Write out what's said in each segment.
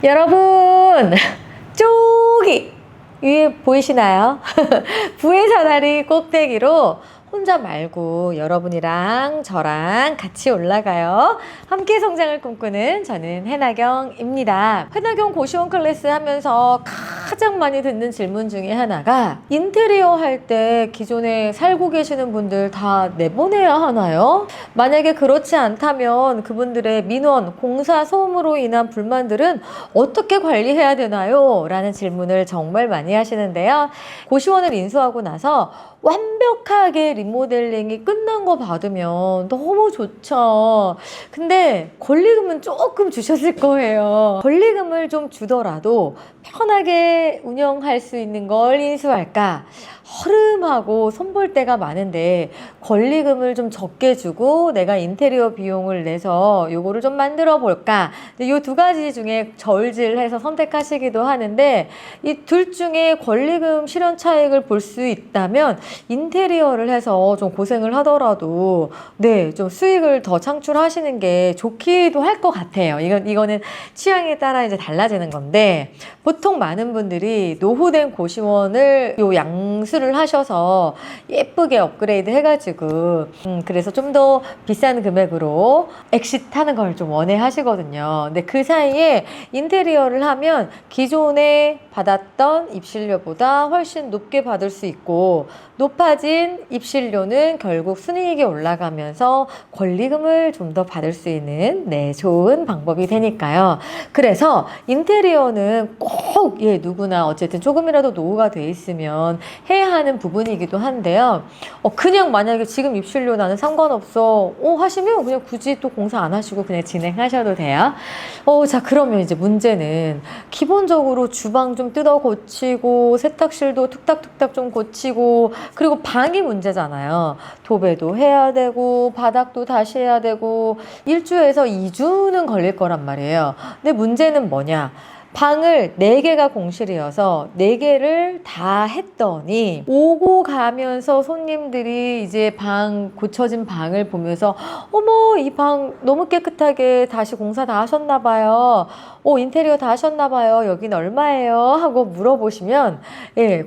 여러분, 저기 위에 보이시나요? 부의 사다리 꼭대기로 혼자 말고 여러분이랑 저랑 같이 올라가요. 함께 성장을 꿈꾸는 저는 해나경입니다. 해나경 고시원 클래스 하면서 가장 많이 듣는 질문 중에 하나가 인테리어 할 때 기존에 살고 계시는 분들 다 내보내야 하나요? 만약에 그렇지 않다면 그분들의 민원, 공사 소음으로 인한 불만들은 어떻게 관리해야 되나요? 라는 질문을 정말 많이 하시는데요. 고시원을 인수하고 나서 완벽하게 리모델링이 끝난 거 받으면 너무 좋죠. 근데 권리금은 조금 주셨을 거예요. 권리금을 좀 주더라도 편하게 운영할 수 있는 걸 인수할까? 허름하고 손볼 때가 많은데 권리금을 좀 적게 주고 내가 인테리어 비용을 내서 요거를 좀 만들어 볼까? 요 두 가지 중에 저울질해서 선택하시기도 하는데 이 둘 중에 권리금 실현 차익을 볼 수 있다면 인테리어를 해서 좀 고생을 하더라도 네, 좀 수익을 더 창출하시는 게 좋기도 할 것 같아요. 이거는 취향에 따라 이제 달라지는 건데 보통 많은 분들이 노후된 고시원을 요 양수를 하셔서 예쁘게 업그레이드 해가지고 그래서 좀 더 비싼 금액으로 엑시트하는 걸 좀 원해 하시거든요. 근데 그 사이에 인테리어를 하면 기존에 받았던 입실료보다 훨씬 높게 받을 수 있고 높아진 입실료는 결국 순이익이 올라가면서 권리금을 좀 더 받을 수 있는 네, 좋은 방법이 되니까요. 그래서 인테리어는 꼭 누구나 어쨌든 조금이라도 노후가 돼 있으면 해야 하는 부분이기도 한데요. 그냥 만약에 지금 입실료 나는 상관없어 하시면 그냥 굳이 또 공사 안 하시고 그냥 진행하셔도 돼요. 자, 그러면 이제 문제는 기본적으로 주방 좀 뜯어 고치고 세탁실도 툭닥툭닥 좀 고치고 그리고 방이 문제잖아요. 도배도 해야 되고 바닥도 다시 해야 되고 1주에서 2주는 걸릴 거란 말이에요. 근데 문제는 뭐냐? 방을 4개가 공실이어서 4개를 다 했더니 오고 가면서 손님들이 이제 방 고쳐진 방을 보면서 어머, 이 방 너무 깨끗하게 다시 공사 다 하셨나 봐요. 인테리어 다 하셨나 봐요. 여긴 얼마예요? 하고 물어보시면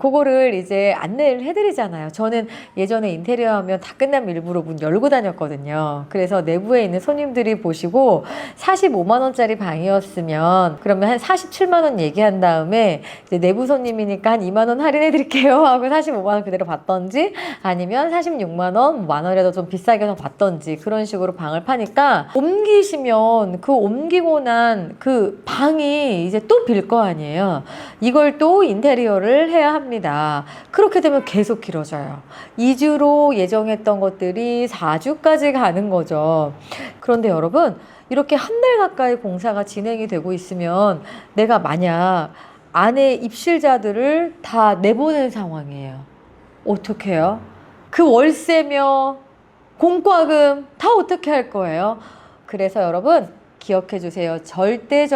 그거를 이제 안내를 해드리잖아요. 저는 예전에 인테리어 하면 다 끝나면 일부러 문 열고 다녔거든요. 그래서 내부에 있는 손님들이 보시고 45만 원짜리 방이었으면 그러면 한 47만 원 얘기한 다음에 이제 내부 손님이니까 한 2만 원 할인해 드릴게요 하고 45만 원 그대로 받던지 아니면 46만 원, 만 원이라도 좀 비싸게 더 받던지 그런 식으로 방을 파니까 옮기시면 그 옮기고 난 그 방이 이제 또 빌 거 아니에요. 이걸 또 인테리어를 해야 합니다. 그렇게 되면 계속 길어져요. 2주로 예정했던 것들이 4주까지 가는 거죠. 그런데 여러분, 이렇게 한 달 가까이 공사가 진행이 되고 있으면 내가 만약 안에 입실자들을 다 내보낸 상황이에요. 어떻게 해요? 그 월세며 공과금 다 어떻게 할 거예요? 그래서 여러분 기억해 주세요. 절대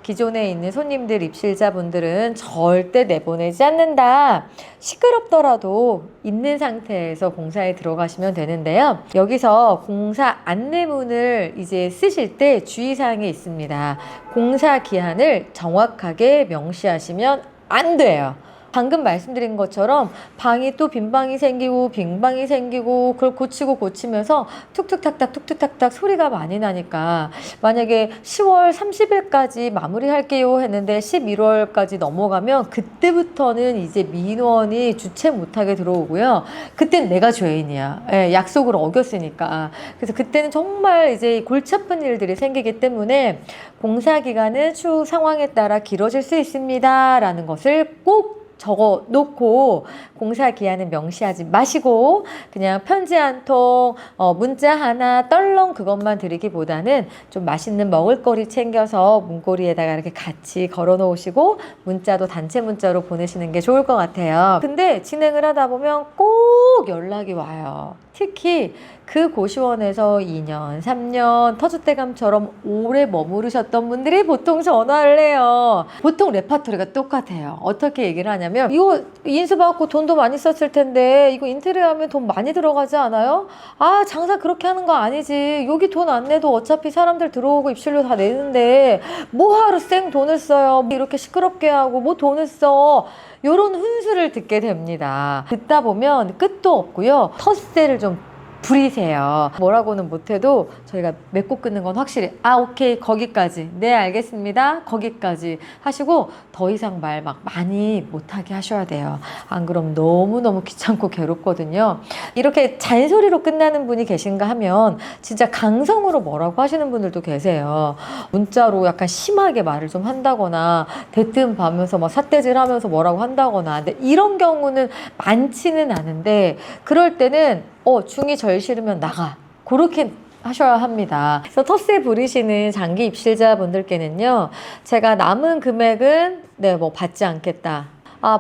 기존에 있는 손님들 입실자분들은 절대 내보내지 않는다. 시끄럽더라도 있는 상태에서 공사에 들어가시면 되는데요. 여기서 공사 안내문을 이제 쓰실 때 주의사항이 있습니다. 공사 기한을 정확하게 명시하시면 안 돼요. 방금 말씀드린 것처럼 방이 또 빈방이 생기고 빈방이 생기고 그걸 고치면서 툭툭탁탁 소리가 많이 나니까 만약에 10월 30일까지 마무리할게요 했는데 11월까지 넘어가면 그때부터는 이제 민원이 주체 못하게 들어오고요. 그땐 내가 죄인이야. 약속을 어겼으니까. 그래서 그때는 정말 이제 골치 아픈 일들이 생기기 때문에 공사 기간은 추후 상황에 따라 길어질 수 있습니다. 라는 것을 꼭 적어 놓고 공사 기한은 명시하지 마시고 그냥 편지 한 통, 문자 하나 떨렁 그것만 드리기보다는 좀 맛있는 먹을거리 챙겨서 문고리에다가 이렇게 같이 걸어 놓으시고 문자도 단체 문자로 보내시는 게 좋을 것 같아요. 근데 진행을 하다 보면 꼭 연락이 와요. 특히 그 고시원에서 2년, 3년 터줏대감처럼 오래 머무르셨던 분들이 보통 전화를 해요. 보통 레파토리가 똑같아요. 어떻게 얘기를 하냐면 이거 인수받고 돈도 많이 썼을 텐데 이거 인테리어 하면 돈 많이 들어가지 않아요? 아, 장사 그렇게 하는 거 아니지. 여기 돈 안 내도 어차피 사람들 들어오고 입실료 다 내는데 뭐하러 생 돈을 써요. 이렇게 시끄럽게 하고 뭐 돈을 써. 요런 훈수를 듣게 됩니다. 듣다 보면 끝도 없고요. 텃세를 좀 부리세요. 뭐라고는 못해도 저희가 맺고 끊는 건 확실히 오케이 거기까지 네 알겠습니다 거기까지 하시고 더 이상 말 막 많이 못하게 하셔야 돼요. 안 그럼 너무너무 귀찮고 괴롭거든요. 이렇게 잔소리로 끝나는 분이 계신가 하면 진짜 강성으로 뭐라고 하시는 분들도 계세요. 문자로 약간 심하게 말을 좀 한다거나 대뜸 봐면서 막 삿대질 하면서 뭐라고 한다거나 근데 이런 경우는 많지는 않은데 그럴 때는 중이 절 싫으면 나가. 그렇게 하셔야 합니다. 그래서 텃세 부리시는 장기 입실자분들께는요, 제가 남은 금액은 뭐 받지 않겠다.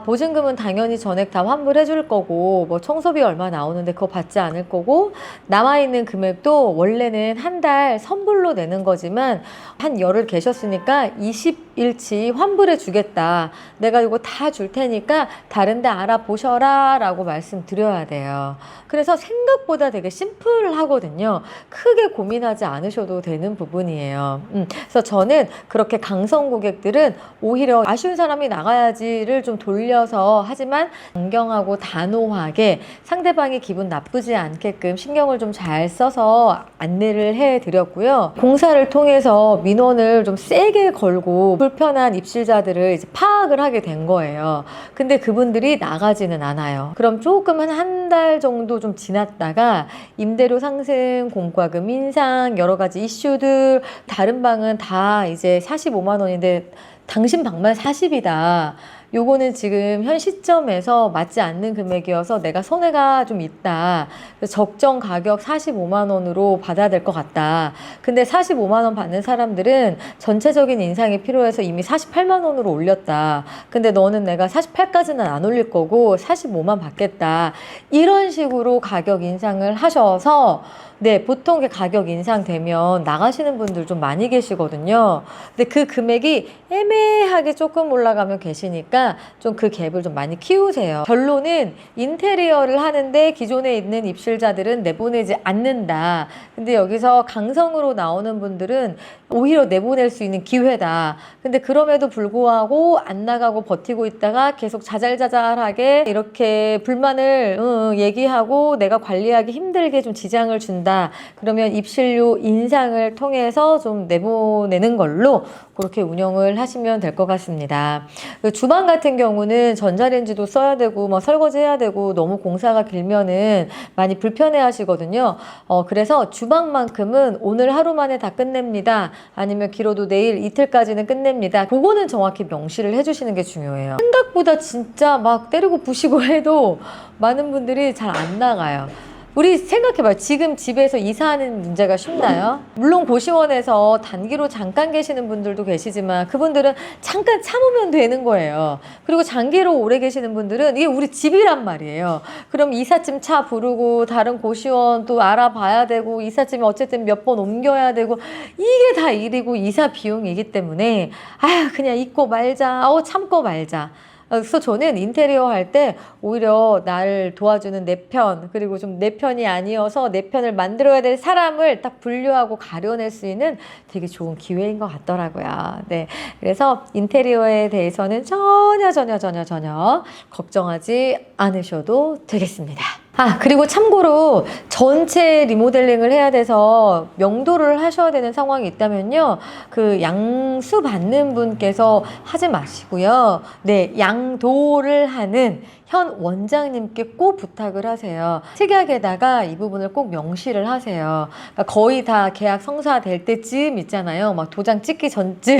보증금은 당연히 전액 다 환불해 줄 거고, 뭐 청소비 얼마 나오는데 그거 받지 않을 거고, 남아있는 금액도 원래는 한 달 선불로 내는 거지만, 한 열흘 계셨으니까 20일치 환불해 주겠다. 내가 이거 다 줄 테니까 다른 데 알아보셔라 라고 말씀드려야 돼요. 그래서 생각보다 되게 심플하거든요. 크게 고민하지 않으셔도 되는 부분이에요. 그래서 저는 그렇게 강성 고객들은 오히려 아쉬운 사람이 나가야지를 좀 돌려서 하지만 강경하고 단호하게 상대방이 기분 나쁘지 않게끔 신경을 좀 잘 써서 안내를 해드렸고요. 공사를 통해서 민원을 좀 세게 걸고 불편한 입실자들을 이제 파악을 하게 된 거예요. 근데 그분들이 나가지는 않아요. 그럼 조금 한 달 정도 좀 지났다가 임대료 상승, 공과금 인상, 여러 가지 이슈들 다른 방은 다 이제 45만 원인데 당신 방만 40이다. 요거는 지금 현 시점에서 맞지 않는 금액이어서 내가 손해가 좀 있다. 그래서 적정 가격 45만 원으로 받아야 될 것 같다. 근데 45만 원 받는 사람들은 전체적인 인상이 필요해서 이미 48만 원으로 올렸다. 근데 너는 내가 48까지는 안 올릴 거고 45만 받겠다. 이런 식으로 가격 인상을 하셔서 보통 가격 인상되면 나가시는 분들 좀 많이 계시거든요. 근데 그 금액이 애매하게 조금 올라가면 계시니까 좀 그 갭을 좀 많이 키우세요. 결론은 인테리어를 하는데 기존에 있는 입실자들은 내보내지 않는다. 근데 여기서 강성으로 나오는 분들은 오히려 내보낼 수 있는 기회다. 근데 그럼에도 불구하고 안 나가고 버티고 있다가 계속 자잘자잘하게 이렇게 불만을 얘기하고 내가 관리하기 힘들게 좀 지장을 준다. 그러면 입실료 인상을 통해서 좀 내보내는 걸로 그렇게 운영을 하시면 될 것 같습니다. 주방 같은 경우는 전자레인지도 써야 되고 뭐 설거지 해야 되고 너무 공사가 길면은 많이 불편해 하시거든요. 그래서 주방만큼은 오늘 하루 만에 다 끝냅니다. 아니면 길어도 내일 이틀까지는 끝냅니다. 그거는 정확히 명시를 해주시는 게 중요해요. 생각보다 진짜 막 때리고 부시고 해도 많은 분들이 잘 안 나가요. 우리 생각해봐요. 지금 집에서 이사하는 문제가 쉽나요? 물론 고시원에서 단기로 잠깐 계시는 분들도 계시지만 그분들은 잠깐 참으면 되는 거예요. 그리고 장기로 오래 계시는 분들은 이게 우리 집이란 말이에요. 그럼 이삿짐 차 부르고 다른 고시원 또 알아봐야 되고 이삿짐이 어쨌든 몇 번 옮겨야 되고 이게 다 일이고 이사 비용이기 때문에 그냥 잊고 말자. 참고 말자. 그래서 저는 인테리어 할 때 오히려 나를 도와주는 내 편, 그리고 좀 내 편이 아니어서 내 편을 만들어야 될 사람을 딱 분류하고 가려낼 수 있는 되게 좋은 기회인 것 같더라고요. 그래서 인테리어에 대해서는 전혀 걱정하지 않으셔도 되겠습니다. 그리고 참고로 전체 리모델링을 해야 돼서 명도를 하셔야 되는 상황이 있다면요. 그 양수 받는 분께서 하지 마시고요. 양도를 하는 현 원장님께 꼭 부탁을 하세요. 특약에다가 이 부분을 꼭 명시를 하세요. 그러니까 거의 다 계약 성사될 때쯤 있잖아요. 막 도장 찍기 전쯤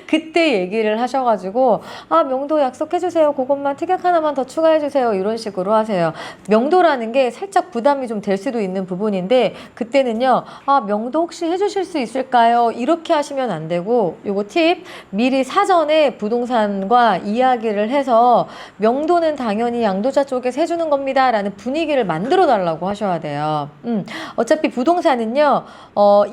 그때 얘기를 하셔가지고 명도 약속해주세요. 그것만 특약 하나만 더 추가해주세요. 이런 식으로 하세요. 명도라는 게 살짝 부담이 좀 될 수도 있는 부분인데 그때는요. 아, 명도 혹시 해주실 수 있을까요? 이렇게 하시면 안 되고 요거 팁 미리 사전에 부동산과 이야기를 해서 명도는 당연히 양도자 쪽에서 해주는 겁니다 라는 분위기를 만들어 달라고 하셔야 돼요. 어차피 부동산은요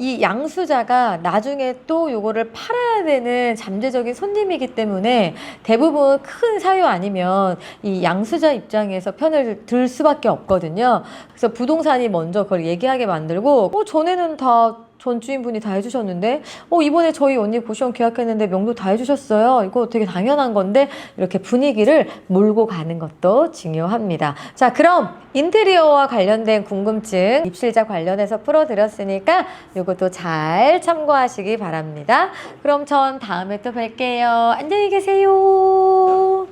이 양수자가 나중에 또 요거를 팔아야 되는 잠재적인 손님이기 때문에 대부분 큰 사유 아니면 이 양수자 입장에서 편을 들 수밖에 없거든요. 그래서 부동산이 먼저 그걸 얘기하게 만들고 전에는 다 전 주인분이 다 해주셨는데 이번에 저희 언니 고시원 계약했는데 명도 다 해주셨어요. 이거 되게 당연한 건데 이렇게 분위기를 몰고 가는 것도 중요합니다. 자, 그럼 인테리어와 관련된 궁금증 입실자 관련해서 풀어드렸으니까 이것도 잘 참고하시기 바랍니다. 그럼 전 다음에 또 뵐게요. 안녕히 계세요.